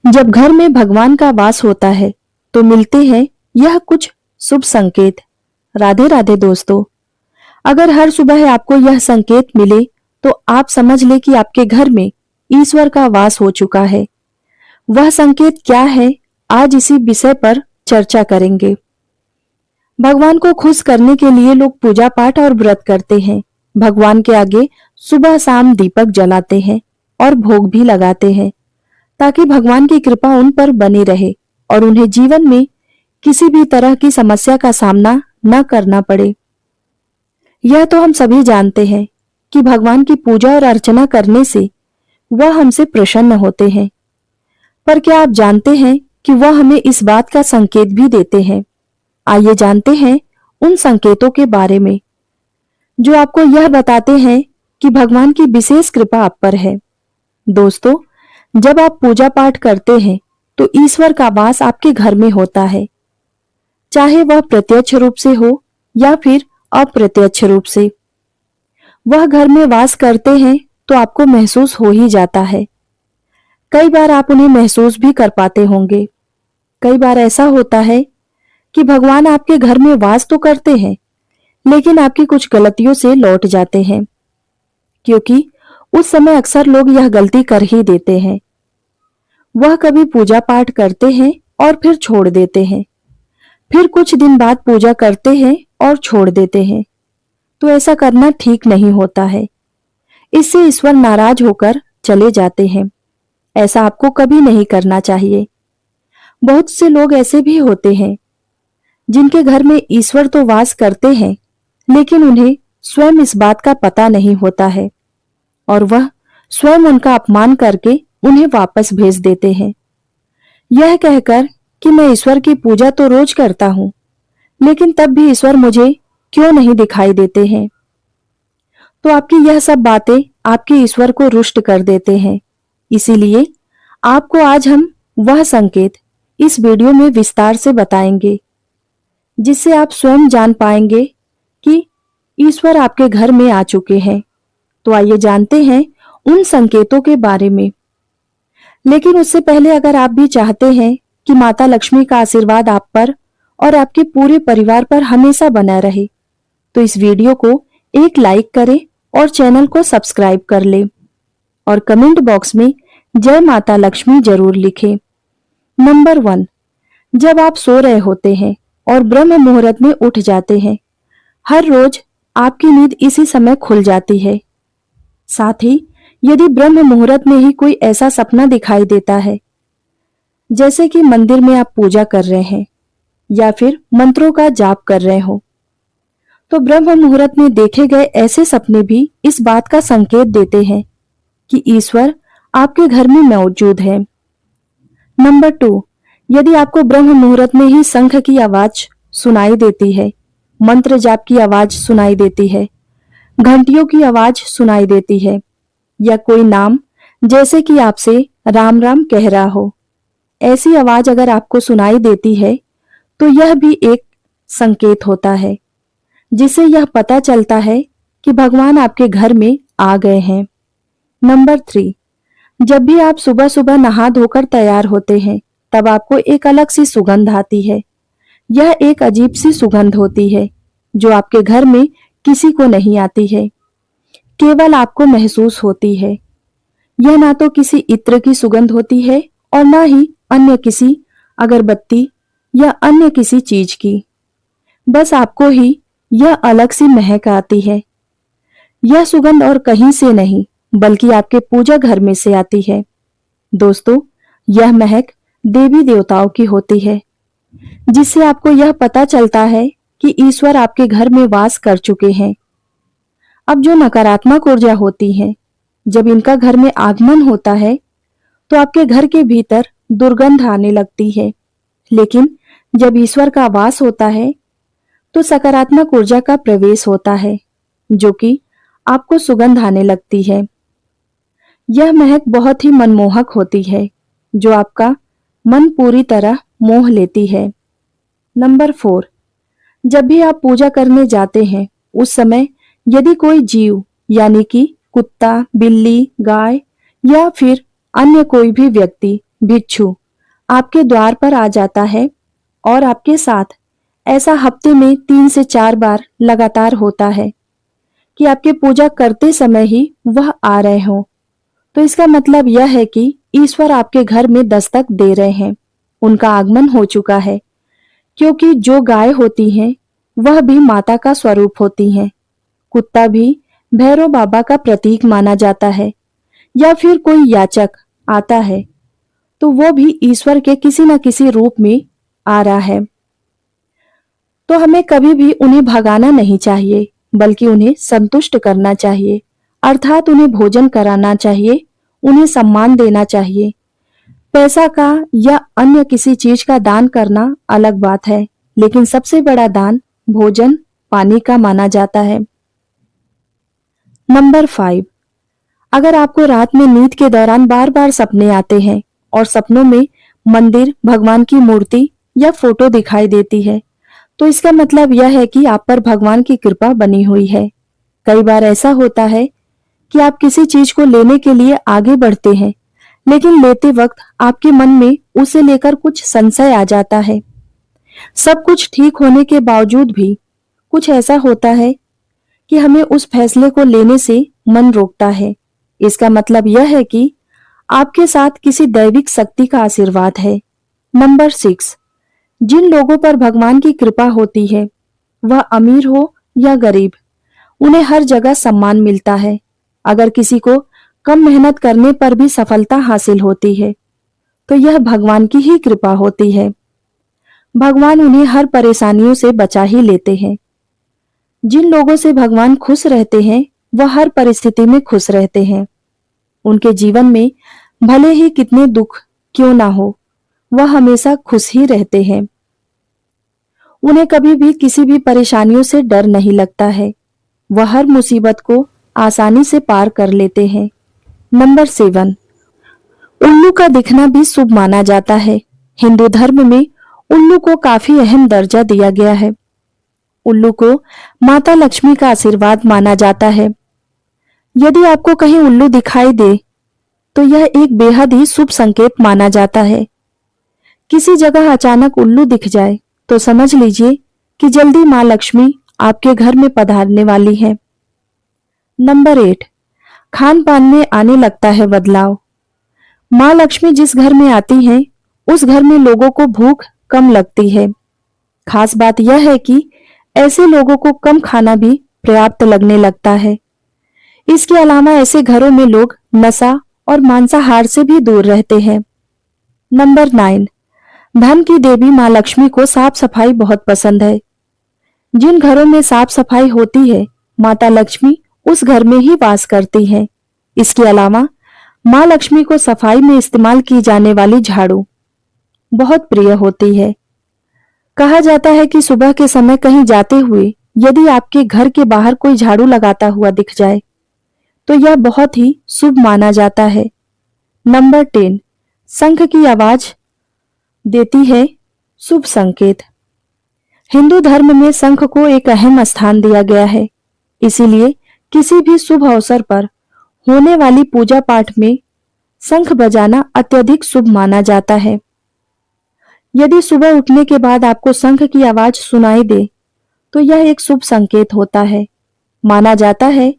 जब घर में भगवान का वास होता है तो मिलते हैं यह कुछ शुभ संकेत। राधे राधे दोस्तों। अगर हर सुबह आपको यह संकेत मिले तो आप समझ ले कि आपके घर में ईश्वर का वास हो चुका है। वह संकेत क्या है, आज इसी विषय पर चर्चा करेंगे। भगवान को खुश करने के लिए लोग पूजा पाठ और व्रत करते हैं। भगवान के आगे सुबह शाम दीपक जलाते हैं और भोग भी लगाते हैं ताकि भगवान की कृपा उन पर बनी रहे और उन्हें जीवन में किसी भी तरह की समस्या का सामना न करना पड़े। यह तो हम सभी जानते हैं कि भगवान की पूजा और अर्चना करने से वह हमसे प्रसन्न होते हैं। पर क्या आप जानते हैं कि वह हमें इस बात का संकेत भी देते हैं? आइए जानते हैं उन संकेतों के बारे में जो आपको यह बताते हैं कि भगवान की विशेष कृपा आप पर है। दोस्तों, जब आप पूजा पाठ करते हैं तो ईश्वर का वास आपके घर में होता है, चाहे वह प्रत्यक्ष रूप से हो या फिर अप्रत्यक्ष रूप से। वह घर में वास करते हैं तो आपको महसूस हो ही जाता है। कई बार आप उन्हें महसूस भी कर पाते होंगे। कई बार ऐसा होता है कि भगवान आपके घर में वास तो करते हैं लेकिन आपकी कुछ गलतियों से लौट जाते हैं, क्योंकि उस समय अक्सर लोग यह गलती कर ही देते हैं। वह कभी पूजा पाठ करते हैं और फिर छोड़ देते हैं, फिर कुछ दिन बाद पूजा करते हैं और छोड़ देते हैं। तो ऐसा करना ठीक नहीं होता है। इससे ईश्वर नाराज होकर चले जाते हैं। ऐसा आपको कभी नहीं करना चाहिए। बहुत से लोग ऐसे भी होते हैं जिनके घर में ईश्वर तो वास करते हैं लेकिन उन्हें स्वयं इस बात का पता नहीं होता है और वह स्वयं उनका अपमान करके उन्हें वापस भेज देते हैं, यह कहकर कि मैं ईश्वर की पूजा तो रोज करता हूं लेकिन तब भी ईश्वर मुझे क्यों नहीं दिखाई देते हैं। तो आपकी यह सब बातें आपके ईश्वर को रुष्ट कर देते हैं। इसीलिए आपको आज हम वह संकेत इस वीडियो में विस्तार से बताएंगे जिससे आप स्वयं जान पाएंगे कि ईश्वर आपके घर में आ चुके हैं। तो आइए जानते हैं उन संकेतों के बारे में। लेकिन उससे पहले अगर आप भी चाहते हैं कि माता लक्ष्मी का आशीर्वाद आप पर और आपके पूरे परिवार पर हमेशा बना रहे तो इस वीडियो को एक लाइक करें और चैनल को सब्सक्राइब कर लें और कमेंट बॉक्स में जय माता लक्ष्मी जरूर लिखें। नंबर 1, जब आप सो रहे होते हैं और ब्रह्म मुहूर्त में उठ जाते हैं। हर रोज आपकी नींद इसी समय खुल जाती है। साथ ही यदि ब्रह्म मुहूर्त में ही कोई ऐसा सपना दिखाई देता है जैसे कि मंदिर में आप पूजा कर रहे हैं या फिर मंत्रों का जाप कर रहे हो, तो ब्रह्म मुहूर्त में देखे गए ऐसे सपने भी इस बात का संकेत देते हैं कि ईश्वर आपके घर में मौजूद है। नंबर 2, यदि आपको ब्रह्म मुहूर्त में ही शंख की आवाज सुनाई देती है, मंत्र जाप की आवाज सुनाई देती है, घंटियों की आवाज सुनाई देती है या कोई नाम जैसे कि आपसे राम राम कह रहा हो, ऐसी आवाज अगर आपको सुनाई देती है तो यह भी एक संकेत होता है जिससे यह पता चलता है कि भगवान आपके घर में आ गए हैं। नंबर 3, जब भी आप सुबह सुबह नहा धोकर तैयार होते हैं तब आपको एक अलग सी सुगंध आती है। यह एक अजीब सी सुगंध होती है जो आपके घर में किसी को नहीं आती है, केवल आपको महसूस होती है। यह ना तो किसी इत्र की सुगंध होती है और ना ही अन्य किसी अगरबत्ती या अन्य किसी चीज की। बस आपको ही यह अलग सी महक आती है। यह सुगंध और कहीं से नहीं बल्कि आपके पूजा घर में से आती है। दोस्तों, यह महक देवी देवताओं की होती है जिससे आपको यह पता चलता है कि ईश्वर आपके घर में वास कर चुके हैं। अब जो नकारात्मक ऊर्जा होती है, जब इनका घर में आगमन होता है तो आपके घर के भीतर दुर्गंध आने लगती है, लेकिन जब ईश्वर का वास होता है तो सकारात्मक ऊर्जा का प्रवेश होता है जो कि आपको सुगंध आने लगती है। यह महक बहुत ही मनमोहक होती है जो आपका मन पूरी तरह मोह लेती है। नंबर 4, जब भी आप पूजा करने जाते हैं उस समय यदि कोई जीव यानी कि कुत्ता, बिल्ली, गाय या फिर अन्य कोई भी व्यक्ति भिक्षु आपके द्वार पर आ जाता है और आपके साथ ऐसा हफ्ते में 3 से 4 बार लगातार होता है कि आपकी पूजा करते समय ही वह आ रहे हों, तो इसका मतलब यह है कि ईश्वर आपके घर में दस्तक दे रहे हैं, उनका आगमन हो चुका है। क्योंकि जो गाय होती हैं वह भी माता का स्वरूप होती हैं। कुत्ता भी भैरव बाबा का प्रतीक माना जाता है, या फिर कोई याचक आता है तो वो भी ईश्वर के किसी न किसी रूप में आ रहा है। तो हमें कभी भी उन्हें भगाना नहीं चाहिए, बल्कि उन्हें संतुष्ट करना चाहिए, अर्थात उन्हें भोजन कराना चाहिए, उन्हें सम्मान देना चाहिए। पैसा का या अन्य किसी चीज का दान करना अलग बात है, लेकिन सबसे बड़ा दान भोजन पानी का माना जाता है। नंबर 5, अगर आपको रात में नींद के दौरान बार बार सपने आते हैं और सपनों में मंदिर, भगवान की मूर्ति या फोटो दिखाई देती है, तो इसका मतलब यह है कि आप पर भगवान की कृपा बनी हुई है। कई बार ऐसा होता है कि आप किसी चीज को लेने के लिए आगे बढ़ते हैं, लेकिन लेते वक्त आपके मन में उसे लेकर कुछ संशय आ जाता है। सब कुछ ठीक होने के बावजूद भी कुछ ऐसा होता है कि हमें उस फैसले को लेने से मन रोकता है। इसका मतलब यह है कि आपके साथ किसी दैविक शक्ति का आशीर्वाद है। नंबर 6, जिन लोगों पर भगवान की कृपा होती है, वह अमीर हो या गरीब, उन्हें हर जगह सम्मान मिलता है। अगर किसी को कम मेहनत करने पर भी सफलता हासिल होती है, तो यह भगवान की ही कृपा होती है। भगवान उन्हें हर परेशानियों से बचा ही लेते हैं। जिन लोगों से भगवान खुश रहते हैं, वह हर परिस्थिति में खुश रहते हैं। उनके जीवन में भले ही कितने दुख क्यों ना हो, वह हमेशा खुश ही रहते हैं। उन्हें कभी भी किसी भी परेशानियों से डर नहीं लगता है। वह हर मुसीबत को आसानी से पार कर लेते हैं। नंबर 7, उल्लू का दिखना भी शुभ माना जाता है। हिंदू धर्म में उल्लू को काफी अहम दर्जा दिया गया है। उल्लू को माता लक्ष्मी का आशीर्वाद माना जाता है। यदि आपको कहीं उल्लू दिखाई दे, तो यह एक बेहद ही शुभ संकेत माना जाता है। किसी जगह अचानक उल्लू दिख जाए तो समझ लीजिए कि जल्दी मां लक्ष्मी आपके घर में पधारने वाली है। नंबर 8, खान पान में आने लगता है बदलाव। मां लक्ष्मी जिस घर में आती हैं, उस घर में लोगों को भूख कम लगती है। खास बात यह है कि ऐसे लोगों को कम खाना भी पर्याप्त लगने लगता है। इसके अलावा ऐसे घरों में लोग नशा और मांसाहार से भी दूर रहते हैं। नंबर 9, धन की देवी मां लक्ष्मी को साफ सफाई बहुत पसंद है। जिन घरों में साफ सफाई होती है, माता लक्ष्मी उस घर में ही वास करती हैं। इसके अलावा मां लक्ष्मी को सफाई में इस्तेमाल की जाने वाली झाड़ू बहुत प्रिय होती है। कहा जाता है कि सुबह के समय कहीं जाते हुए यदि आपके घर के बाहर कोई झाड़ू लगाता हुआ दिख जाए, तो यह बहुत ही शुभ माना जाता है। नंबर 10, शंख की आवाज देती है शुभ संकेत। हिंदू धर्म में शंख को एक अहम स्थान दिया गया है। इसीलिए किसी भी शुभ अवसर पर होने वाली पूजा पाठ में शंख बजाना अत्यधिक शुभ माना जाता है। यदि सुबह उठने के बाद आपको शंख की आवाज सुनाई दे, तो यह एक शुभ संकेत होता है। माना जाता है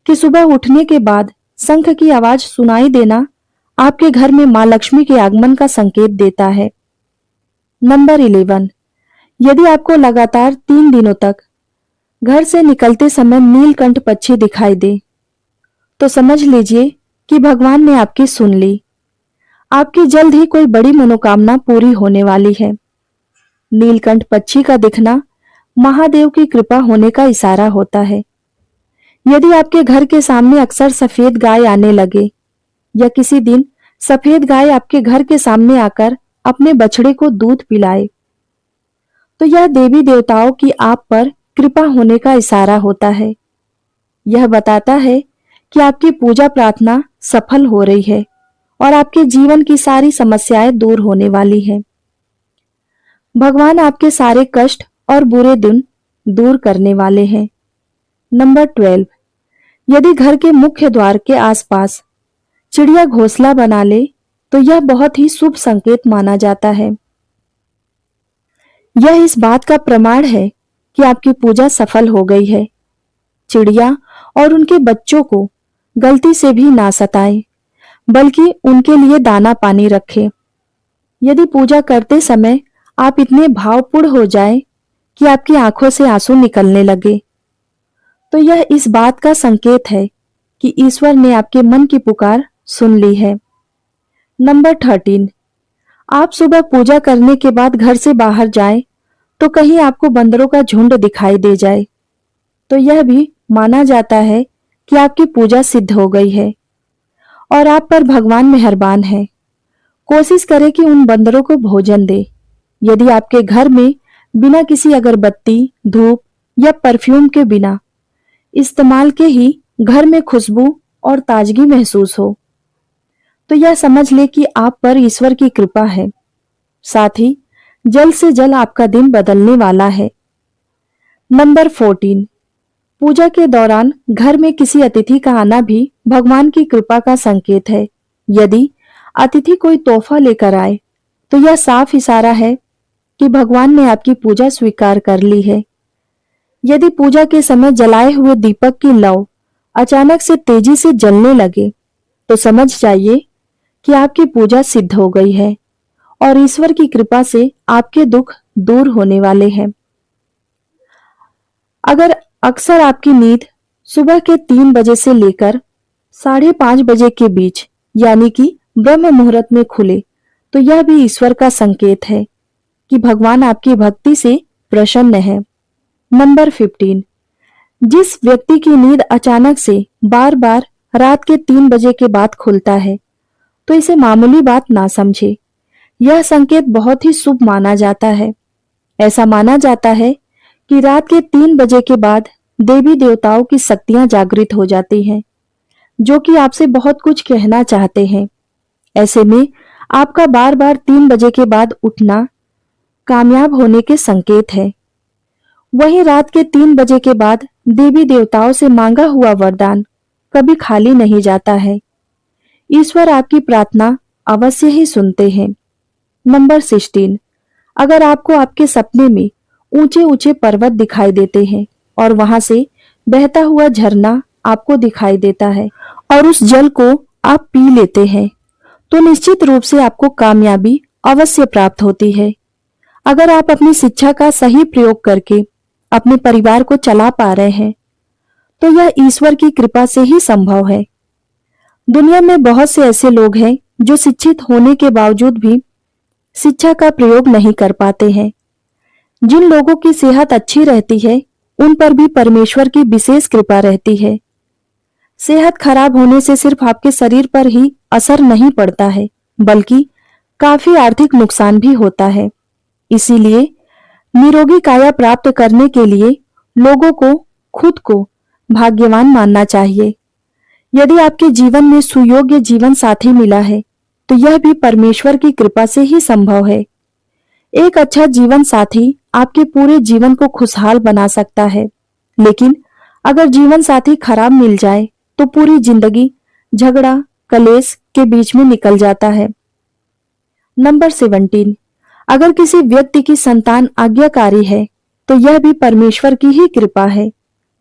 कि सुबह उठने के बाद शंख की आवाज सुनाई देना आपके घर में मां लक्ष्मी के आगमन का संकेत देता है। नंबर 11, यदि आपको लगातार 3 दिनों तक घर से निकलते समय नीलकंठ पक्षी दिखाई दे, तो समझ लीजिए कि भगवान ने आपकी सुन ली। आपकी जल्द ही कोई बड़ी मनोकामना पूरी होने वाली है। नीलकंठ पक्षी का दिखना महादेव की कृपा होने का इशारा होता है। यदि आपके घर के सामने अक्सर सफेद गाय आने लगे, या किसी दिन सफेद गाय आपके घर के सामने आकर अपने बछड़े को दूध पिलाए, तो यह देवी देवताओं की आप पर कृपा होने का इशारा होता है। यह बताता है कि आपकी पूजा प्रार्थना सफल हो रही है और आपके जीवन की सारी समस्याएं दूर होने वाली हैं। भगवान आपके सारे कष्ट और बुरे दिन दूर करने वाले हैं। नंबर 12, यदि घर के मुख्य द्वार के आसपास चिड़िया घोंसला बना ले तो यह बहुत ही शुभ संकेत माना जाता है। यह इस बात का प्रमाण है कि आपकी पूजा सफल हो गई है। चिड़िया और उनके बच्चों को गलती से भी ना सताएं, बल्कि उनके लिए दाना पानी रखें। यदि पूजा करते समय आप इतने भावपूर्ण हो जाएं कि आपकी आंखों से आंसू निकलने लगे, तो यह इस बात का संकेत है कि ईश्वर ने आपके मन की पुकार सुन ली है। नंबर 13, आप सुबह पूजा करने के बाद घर से बाहर जाएं तो कहीं आपको बंदरों का झुंड दिखाई दे जाए, तो यह भी माना जाता है कि आपकी पूजा सिद्ध हो गई है और आप पर भगवान मेहरबान है। कोशिश करें कि उन बंदरों को भोजन दे। यदि आपके घर में बिना किसी अगरबत्ती, धूप या परफ्यूम के बिना इस्तेमाल के ही घर में खुशबू और ताजगी महसूस हो, तो यह समझ ले कि आप पर ईश्वर की कृपा है। साथ ही जल्द से जल्द आपका दिन बदलने वाला है। नंबर 14, पूजा के दौरान घर में किसी अतिथि का आना भी भगवान की कृपा का संकेत है। यदि अतिथि कोई तोहफा लेकर आए, तो यह साफ इशारा है कि भगवान ने आपकी पूजा स्वीकार कर ली है। यदि पूजा के समय जलाए हुए दीपक की लौ अचानक से तेजी से जलने लगे, तो समझ जाइए कि आपकी पूजा सिद्ध हो गई है और ईश्वर की कृपा से आपके दुख दूर होने वाले हैं। अगर अक्सर आपकी नींद सुबह के 3 बजे से लेकर 5:30 बजे के बीच यानी कि ब्रह्म मुहूर्त में खुले, तो यह भी ईश्वर का संकेत है कि भगवान आपकी भक्ति से प्रसन्न है। नंबर 15, जिस व्यक्ति की नींद अचानक से बार बार रात के 3 बजे के बाद खुलता है, तो इसे मामूली बात ना समझे। यह संकेत बहुत ही शुभ माना जाता है। ऐसा माना जाता है कि रात के 3 बजे के बाद देवी देवताओं की शक्तियां जागृत हो जाती हैं, जो कि आपसे बहुत कुछ कहना चाहते हैं। ऐसे में आपका बार बार 3 बजे के बाद उठना कामयाब होने के संकेत है। वहीं रात के 3 बजे के बाद देवी देवताओं से मांगा हुआ वरदान कभी खाली नहीं जाता है। ईश्वर आपकी प्रार्थना अवश्य ही सुनते हैं। नंबर 16, अगर आपको आपके सपने में ऊंचे ऊंचे पर्वत दिखाई देते हैं और वहां से बहता हुआ झरना आपको दिखाई देता है और उस जल को आप पी लेते हैं, तो निश्चित रूप से आपको कामयाबी अवश्य प्राप्त होती है। अगर आप अपनी शिक्षा का सही प्रयोग करके अपने परिवार को चला पा रहे हैं, तो यह ईश्वर की कृपा से ही संभव है। दुनिया में बहुत से ऐसे लोग हैं जो शिक्षित होने के बावजूद भी शिक्षा का प्रयोग नहीं कर पाते हैं। जिन लोगों की सेहत अच्छी रहती है, उन पर भी परमेश्वर की विशेष कृपा रहती है। सेहत खराब होने से सिर्फ आपके शरीर पर ही असर नहीं पड़ता है, बल्कि काफी आर्थिक नुकसान भी होता है। इसीलिए निरोगी काया प्राप्त करने के लिए लोगों को खुद को भाग्यवान मानना चाहिए। यदि आपके जीवन में सुयोग्य जीवन साथी मिला है, तो यह भी परमेश्वर की कृपा से ही संभव है। एक अच्छा जीवन साथी आपके पूरे जीवन को खुशहाल बना सकता है, लेकिन अगर जीवन साथी खराब मिल जाए, तो पूरी जिंदगी झगड़ा कलेश के बीच में निकल जाता है। नंबर 17, अगर किसी व्यक्ति की संतान आज्ञाकारी है, तो यह भी परमेश्वर की ही कृपा है,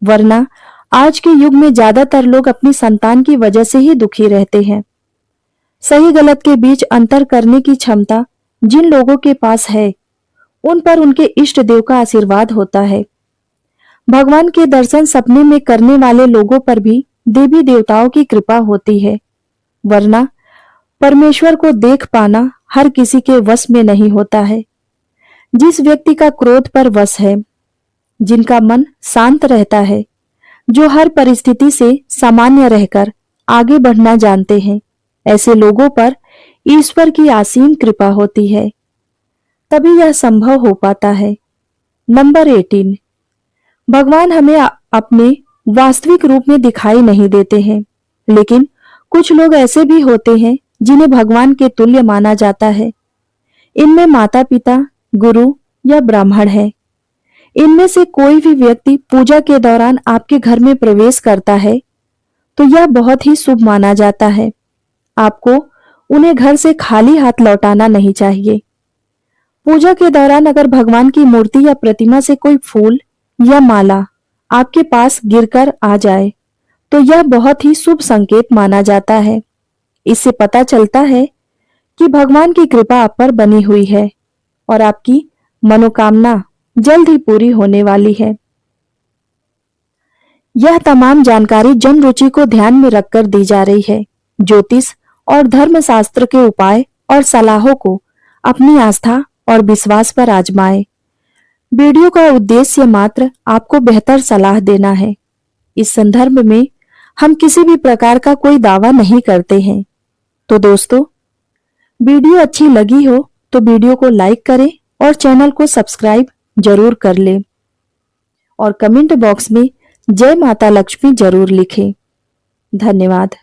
वरना आज के युग में ज्यादातर लोग अपनी संतान की वजह से ही दुखी रहते हैं। सही गलत के बीच अंतर करने की क्षमता जिन लोगों के पास है, उन पर उनके इष्ट देव का आशीर्वाद होता है। भगवान के दर्शन सपने में करने वाले लोगों पर भी देवी देवताओं की कृपा होती है, वरना परमेश्वर को देख पाना हर किसी के वश में नहीं होता है। जिस व्यक्ति का क्रोध पर वश है, जिनका मन शांत रहता है, जो हर परिस्थिति से सामान्य रहकर आगे बढ़ना जानते हैं, ऐसे लोगों पर ईश्वर की असीम कृपा होती है। तभी यह संभव हो पाता है। नंबर 18, भगवान हमें अपने वास्तविक रूप में दिखाई नहीं देते हैं, लेकिन कुछ लोग ऐसे भी होते हैं जिन्हें भगवान के तुल्य माना जाता है। इनमें माता पिता, गुरु या ब्राह्मण है। इनमें से कोई भी व्यक्ति पूजा के दौरान आपके घर में प्रवेश करता है, तो यह बहुत ही शुभ माना जाता है। आपको उन्हें घर से खाली हाथ लौटाना नहीं चाहिए। पूजा के दौरान अगर भगवान की मूर्ति या प्रतिमा से कोई फूल या माला आपके पास गिरकर आ जाए तो यह बहुत ही शुभ संकेत माना जाता है। इससे पता चलता है कि भगवान की कृपा आप पर बनी हुई है और आपकी मनोकामना जल्द ही पूरी होने वाली है। यह तमाम जानकारी जन रुचि को ध्यान में रखकर दी जा रही है। ज्योतिष और धर्मशास्त्र के उपाय और सलाहों को अपनी आस्था और विश्वास पर आजमाएं। वीडियो का उद्देश्य मात्र आपको बेहतर सलाह देना है। इस संदर्भ में हम किसी भी प्रकार का कोई दावा नहीं करते हैं। तो दोस्तों, वीडियो अच्छी लगी हो तो वीडियो को लाइक करें और चैनल को सब्सक्राइब जरूर कर लें और कमेंट बॉक्स में जय माता लक्ष्मी जरूर लिखें। धन्यवाद।